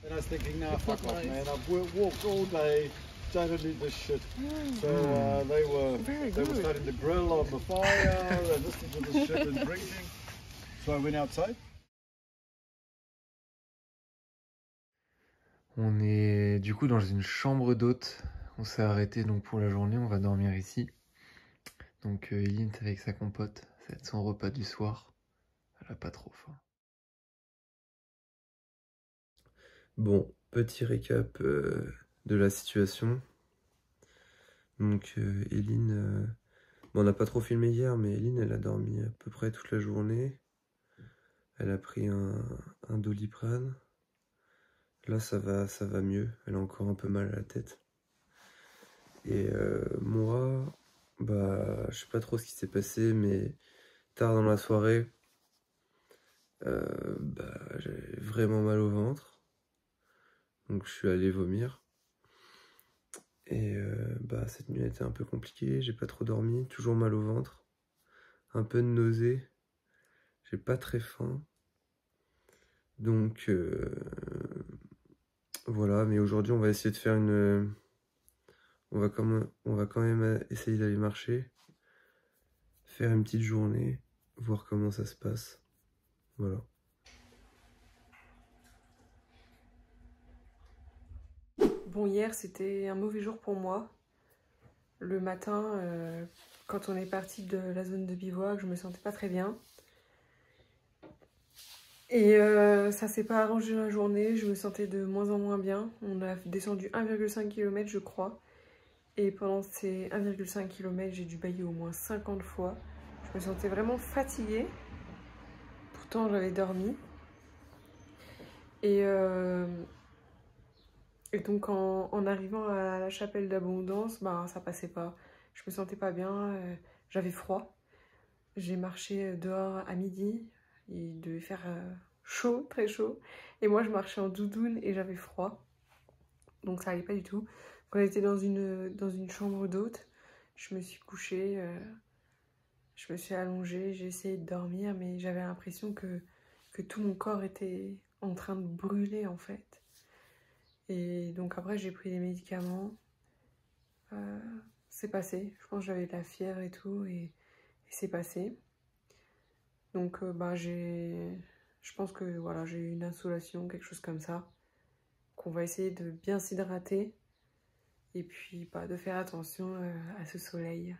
And I was thinking, nah, fuck off, man. I've walked all day. Don't need this shit. So they were starting to grill on the fire, and listening to this shit and drinking. So I went outside. On est du coup dans une chambre d'hôte. On s'est arrêté donc pour la journée. On va dormir ici. Donc Eileen est avec sa compote. Ça va être son repas du soir. Elle a pas trop faim. Bon, petit récap de la situation. Donc Eileen, bon, on n'a pas trop filmé hier, mais Eileen elle a dormi à peu près toute la journée. Elle a pris un Doliprane. Là ça va mieux. Elle a encore un peu mal à la tête. Et moi, bah je sais pas trop ce qui s'est passé, mais tard dans la soirée, bah j'avais vraiment mal au ventre. Donc je suis allé vomir. Et bah cette nuit a été un peu compliquée, j'ai pas trop dormi, toujours mal au ventre, un peu de nausée, j'ai pas très faim. Donc voilà, mais aujourd'hui on va essayer de faire une... On va quand même essayer d'aller marcher, faire une petite journée, voir comment ça se passe. Voilà. Bon, hier c'était un mauvais jour pour moi. Le matin, quand on est parti de la zone de bivouac, je me sentais pas très bien. Et ça s'est pas arrangé la journée, je me sentais de moins en moins bien. On a descendu 1,5 km je crois. Et pendant ces 1,5 km, j'ai dû bâiller au moins 50 fois. Je me sentais vraiment fatiguée. Pourtant j'avais dormi. Et donc en arrivant à la chapelle d'Abondance, ben, ça passait pas. Je me sentais pas bien, j'avais froid. J'ai marché dehors à midi, il devait faire chaud, très chaud. Et moi je marchais en doudoune et j'avais froid. Donc ça allait pas du tout. Quand on était dans une chambre d'hôte, je me suis couchée, je me suis allongée, j'ai essayé de dormir, mais j'avais l'impression que tout mon corps était en train de brûler en fait. Et donc après j'ai pris des médicaments, c'est passé, je pense que j'avais de la fièvre et tout et c'est passé. Donc bah je pense que voilà, j'ai eu une insolation, quelque chose comme ça, qu'on va essayer de bien s'hydrater et puis bah, de faire attention à ce soleil.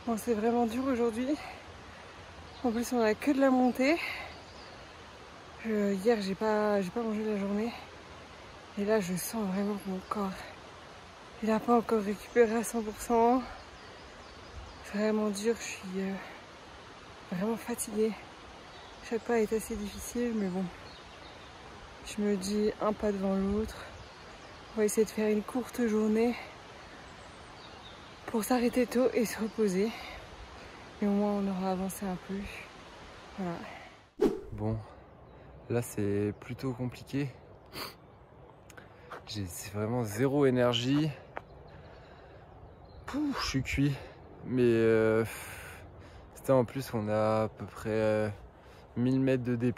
Bon, c'est vraiment dur aujourd'hui. En plus, on a que de la montée. Hier, j'ai pas mangé la journée. Et là, je sens vraiment que mon corps, il n'a pas encore récupéré à 100%. C'est vraiment dur, je suis vraiment fatiguée. Chaque pas est assez difficile, mais bon. Je me dis un pas devant l'autre. On va essayer de faire une courte journée pour s'arrêter tôt et se reposer. Et au moins on aura avancé un peu. Voilà. Bon, là c'est plutôt compliqué. C'est vraiment zéro énergie. Pouf, je suis cuit. Mais c'était en plus on a à peu près 1000 mètres de D+.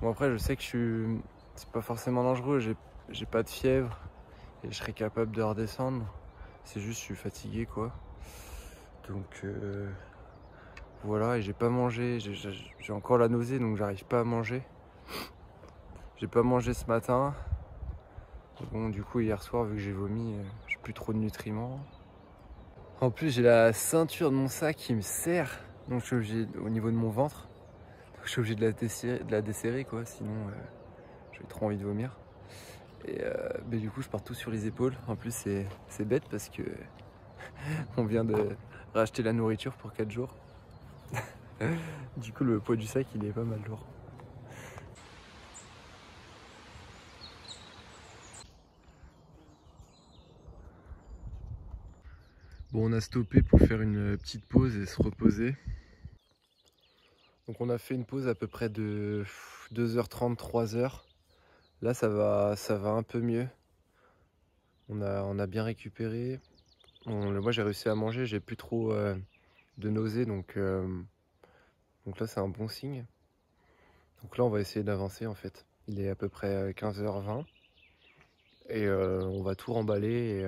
Bon après je sais que c'est pas forcément dangereux, j'ai pas de fièvre et je serais capable de redescendre. C'est juste je suis fatigué quoi. Donc voilà, et j'ai pas mangé, j'ai encore la nausée donc j'arrive pas à manger. J'ai pas mangé ce matin. Bon du coup hier soir vu que j'ai vomi, j'ai plus trop de nutriments. En plus j'ai la ceinture de mon sac qui me serre, donc je suis obligé, au niveau de mon ventre, donc je suis obligé de la desserrer quoi, sinon j'ai trop envie de vomir. Et mais du coup je pars tout sur les épaules. En plus c'est bête parce que on vient de racheter la nourriture pour 4 jours. Du coup le poids du sac il est pas mal lourd. Bon, on a stoppé pour faire une petite pause et se reposer. Donc on a fait une pause à peu près de 2h30, 3h. Là, ça va un peu mieux. On a bien récupéré. Moi, j'ai réussi à manger, j'ai plus trop de nausées, donc là, c'est un bon signe. Donc là, on va essayer d'avancer en fait. Il est à peu près 15h20 et on va tout remballer et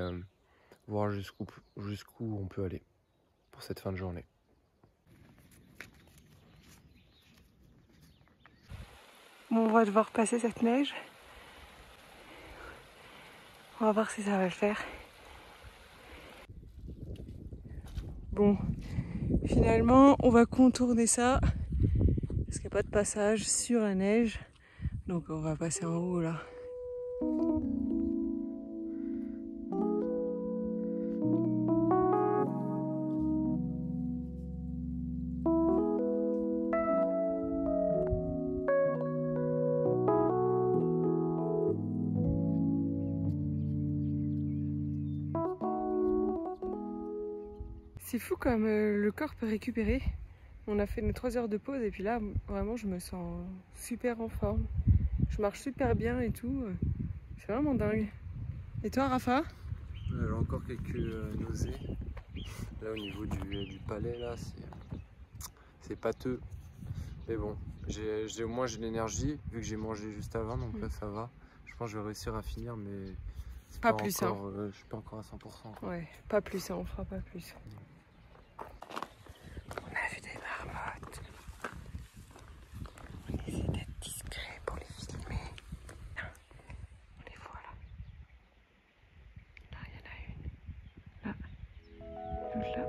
voir jusqu'où on peut aller pour cette fin de journée. Bon, on va devoir passer cette neige. On va voir si ça va le faire. Bon, finalement, on va contourner ça parce qu'il n'y a pas de passage sur la neige. Donc on va passer en haut là. C'est fou comme le corps peut récupérer. On a fait nos 3 heures de pause et puis là, vraiment, je me sens super en forme. Je marche super bien et tout. C'est vraiment dingue. Et toi, Rafa? J'ai encore quelques nausées. Là, au niveau du palais, là, c'est pâteux. Mais bon, au moins j'ai de l'énergie, vu que j'ai mangé juste avant, donc là, ça va. Je pense que je vais réussir à finir, mais c'est pas plus encore, je suis pas encore à 100%. Quoi. Ouais, pas plus, on fera pas plus. On a vu des marmottes. On essaie d'être discret pour les filmer. On les voit là. Là, il y en a une. Là. L'autre là.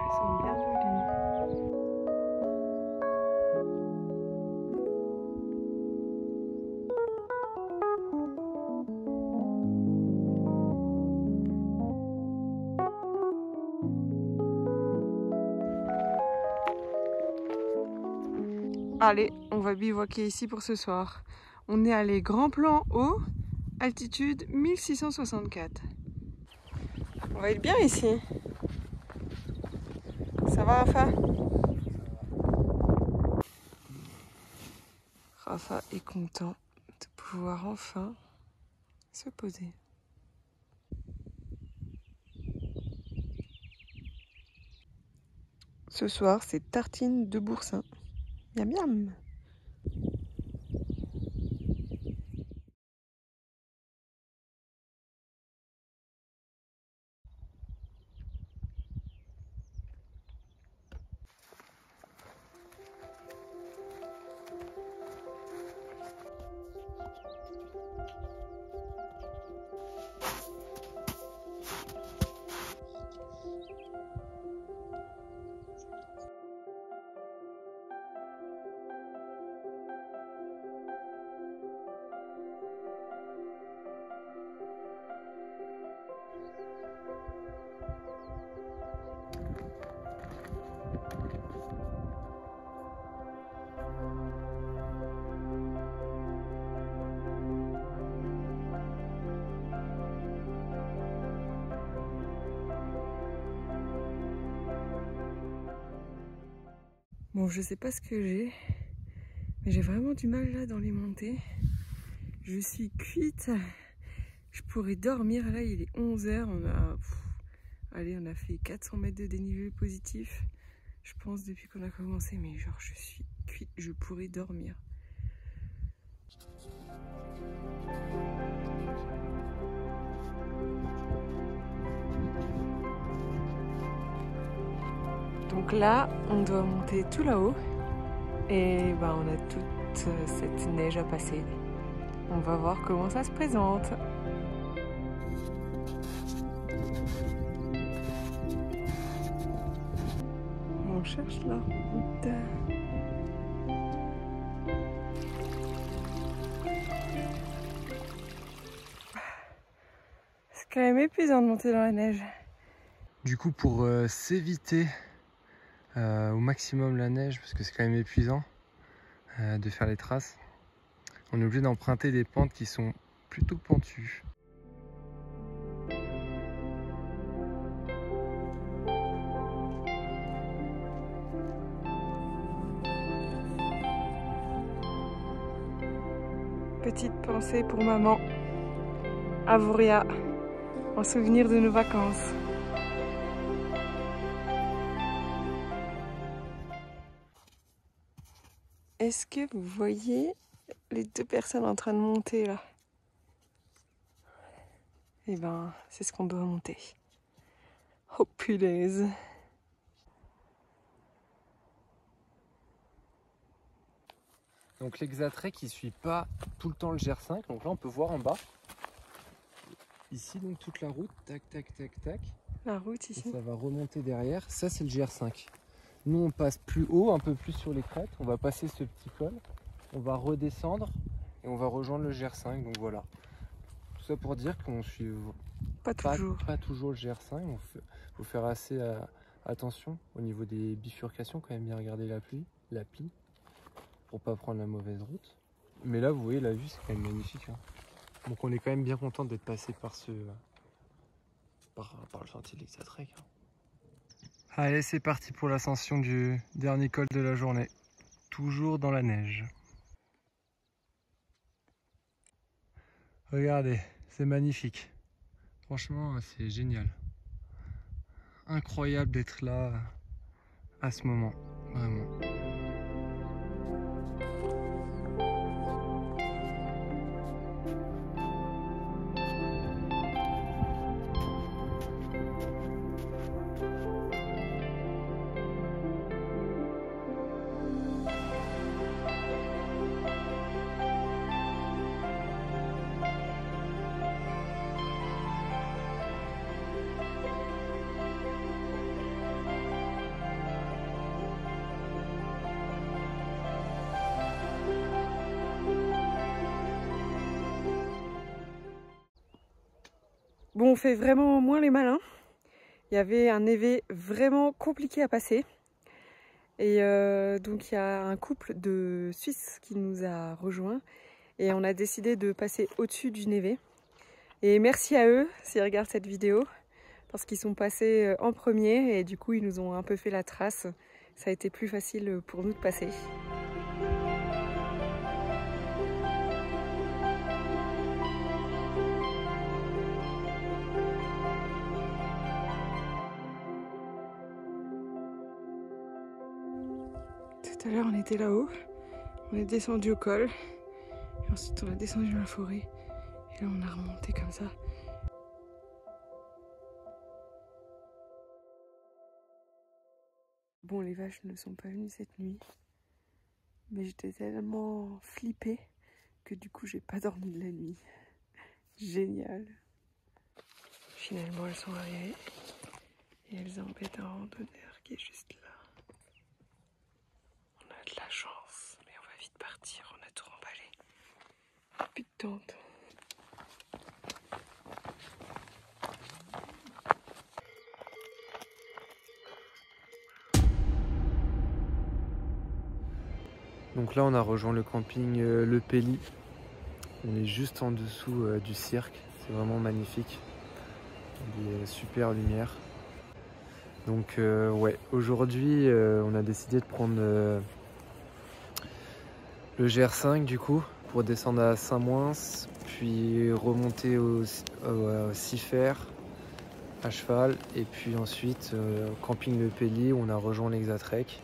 Elles sont bien jolies. Allez, on va bivouaquer ici pour ce soir. On est allé grand plan haut, altitude 1664. On va être bien ici. Ça va, Rafa? Rafa est content de pouvoir enfin se poser. Ce soir, c'est tartine de boursin. Miam miam. Bon, je sais pas ce que j'ai, mais j'ai vraiment du mal là dans les montées. Je suis cuite. Je pourrais dormir. Là, il est 11h. On a fait 400 mètres de dénivelé positif. Je pense depuis qu'on a commencé, mais genre je suis cuite. Je pourrais dormir. Donc là, on doit monter tout là-haut et on a toute cette neige à passer. On va voir comment ça se présente. On cherche la route. C'est quand même épuisant de monter dans la neige. Du coup, pour s'éviter au maximum la neige, parce que c'est quand même épuisant de faire les traces, on est obligé d'emprunter des pentes qui sont plutôt pentues. Petite pensée pour maman, Avouria, en souvenir de nos vacances. Est-ce que vous voyez les deux personnes en train de monter là? Eh ben, c'est ce qu'on doit monter. Oh punaise! Donc l'Exatrek il suit pas tout le temps le GR5, donc là on peut voir en bas. Ici donc toute la route, tac tac tac tac. La route ici. Et ça va remonter derrière, ça c'est le GR5. Nous on passe plus haut, un peu plus sur les crêtes, on va passer ce petit col, on va redescendre et on va rejoindre le GR5, donc voilà. Tout ça pour dire qu'on suit Pas toujours le GR5, il faut faire assez attention au niveau des bifurcations, quand même bien regarder l'appli, pour pas prendre la mauvaise route. Mais là vous voyez la vue c'est quand même magnifique. Hein. Donc on est quand même bien content d'être passé par le sentier de l'Exatrek. Hein. Allez c'est parti pour l'ascension du dernier col de la journée. Toujours dans la neige. Regardez, c'est magnifique. Franchement c'est génial. Incroyable d'être là à ce moment, vraiment. Bon, on fait vraiment moins les malins. Il y avait un névé vraiment compliqué à passer. Et donc il y a un couple de Suisses qui nous a rejoints. Et on a décidé de passer au-dessus du névé. Et merci à eux s'ils regardent cette vidéo. Parce qu'ils sont passés en premier et du coup ils nous ont un peu fait la trace. Ça a été plus facile pour nous de passer. Tout à l'heure on était là-haut, on est descendu au col, et ensuite on a descendu dans la forêt, et là on a remonté comme ça. Bon, les vaches ne sont pas venues cette nuit, mais j'étais tellement flippée que du coup j'ai pas dormi de la nuit. Génial. Finalement elles sont arrivées, et elles embêtent un randonneur qui est juste là. De la chance, mais on va vite partir, on a tout remballé. Plus de tente. Donc là on a rejoint le camping Le Pelly. On est juste en dessous du cirque, c'est vraiment magnifique. Des super lumières. Donc ouais, aujourd'hui on a décidé de prendre le GR5 du coup pour descendre à Saint-Moins, puis remonter au Cifère à cheval et puis ensuite au camping Le Pelly où on a rejoint l'Exatrek.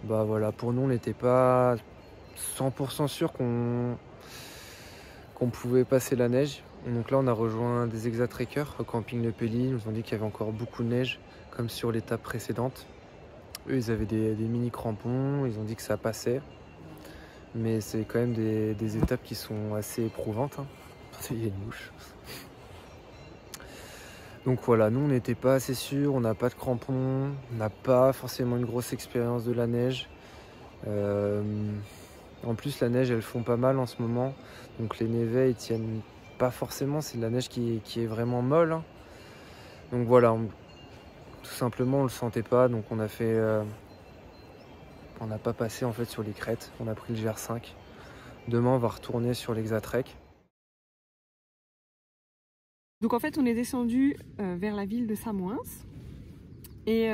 Bah voilà, pour nous on n'était pas 100% sûr qu'on pouvait passer la neige. Donc là on a rejoint des Exatrekkers au camping Le Pelly. Ils nous ont dit qu'il y avait encore beaucoup de neige comme sur l'étape précédente. Eux ils avaient des mini crampons, ils ont dit que ça passait. Mais c'est quand même des étapes qui sont assez éprouvantes. Hein. Il y a une mouche. Donc voilà, nous on n'était pas assez sûrs, on n'a pas de crampons, on n'a pas forcément une grosse expérience de la neige. En plus la neige elle fond pas mal en ce moment, donc les névets ils tiennent pas forcément, c'est de la neige qui est vraiment molle. Hein. Donc voilà, tout simplement on le sentait pas, donc on a fait... on n'a pas passé en fait sur les crêtes, on a pris le GR5. Demain on va retourner sur l'Exatrek. Donc en fait on est descendu vers la ville de Samoins et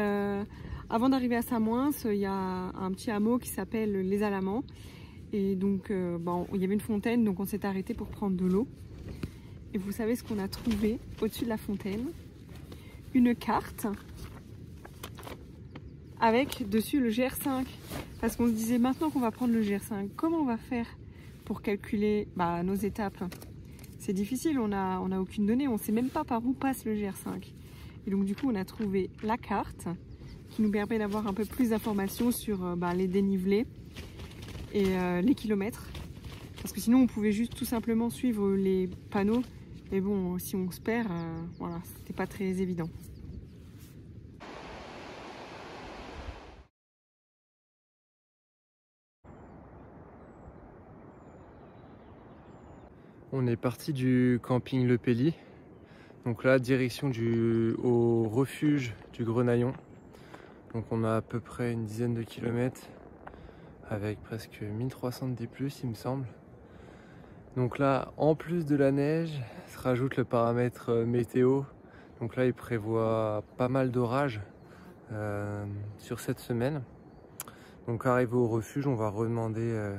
avant d'arriver à Samoins il y a un petit hameau qui s'appelle Les Alamans et donc il y avait une fontaine donc on s'est arrêté pour prendre de l'eau et vous savez ce qu'on a trouvé au-dessus de la fontaine? Une carte avec dessus le GR5 parce qu'on se disait maintenant qu'on va prendre le GR5 comment on va faire pour calculer nos étapes? C'est difficile, on a aucune donnée, on ne sait même pas par où passe le GR5. Et donc du coup on a trouvé la carte qui nous permet d'avoir un peu plus d'informations sur les dénivelés et les kilomètres. Parce que sinon on pouvait juste tout simplement suivre les panneaux. Mais bon, si on se perd, voilà, c'était pas très évident. On est parti du camping Le Pelly. Donc là, direction au refuge du Grenaillon. Donc on a à peu près une dizaine de kilomètres avec presque 1300 D+, il me semble. Donc là, en plus de la neige, se rajoute le paramètre météo. Donc là, il prévoit pas mal d'orages sur cette semaine. Donc arrivé au refuge, on va redemander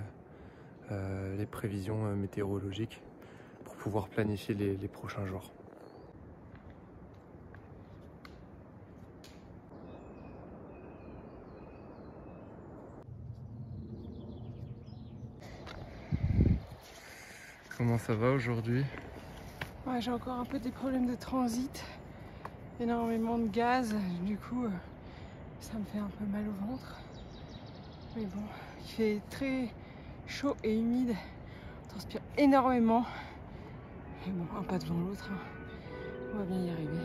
les prévisions météorologiques pour pouvoir planifier les prochains jours. Comment ça va aujourd'hui? Ouais, j'ai encore un peu des problèmes de transit, énormément de gaz, du coup ça me fait un peu mal au ventre. Mais bon, il fait très chaud et humide, on transpire énormément. Et bon, un pas devant l'autre, on va bien y arriver.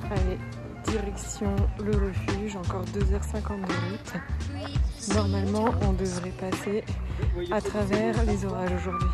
Allez, direction le refuge, encore 2h50 de route. Normalement, on devrait passer à travers les orages aujourd'hui.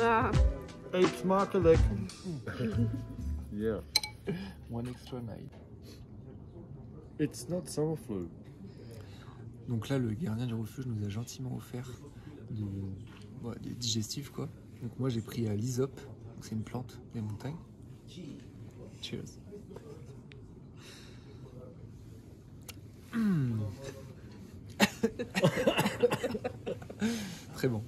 Ah. 8 makkelijk. Yeah. One extra night. It's not summer flu. Donc là, le gardien du refuge nous a gentiment offert des digestifs, quoi. Donc moi, j'ai pris l'hysope, c'est une plante des montagnes. Cheers. Très bon.